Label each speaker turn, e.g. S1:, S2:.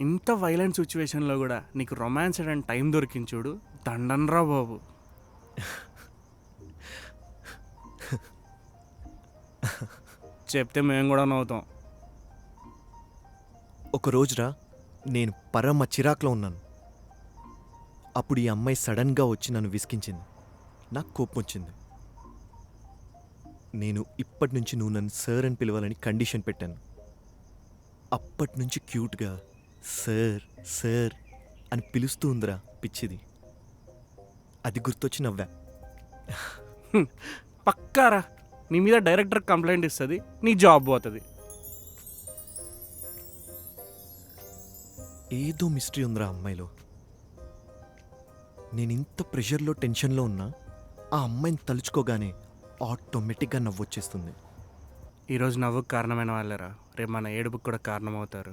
S1: ఇంత వైలెంట్ సిచ్యువేషన్లో కూడా నీకు రొమాన్స్ అండ్ టైం దొరికింది చూడు, దండన్రా బాబు. చెప్తే మేము కూడా నవ్వుతాం.
S2: ఒక రోజురా నేను పరమ చిరాకులో ఉన్నాను. అప్పుడు ఈ అమ్మాయి సడన్గా వచ్చి నన్ను విసిగించింది. నాకు కోపం వచ్చింది. నేను ఇప్పటి నుంచి నువ్వు నన్ను సార్ అని పిలవాలని కండిషన్ పెట్టాను. అప్పటి నుంచి క్యూట్గా సార్ సార్ అని పిలుస్తూ ఉందిరా పిచ్చిది. అది గుర్తొచ్చి నవ్వా.
S1: పక్కారా, నీ మీద డైరెక్టర్ కంప్లైంట్ ఇస్తుంది, నీ జాబ్ పోతుంది.
S2: ఏదో మిస్టరీ ఉందిరా అమ్మాయిలో. నేను ఇంత ప్రెషర్లో టెన్షన్లో ఉన్నా ఆ అమ్మాయిని తలుచుకోగానే ఆటోమేటిక్గా నవ్వొచ్చేస్తుంది.
S1: ఈరోజు నవ్వుకు కారణమైన వాళ్ళేరా రేపు మన ఏడుపుకి కూడా కారణమవుతారు.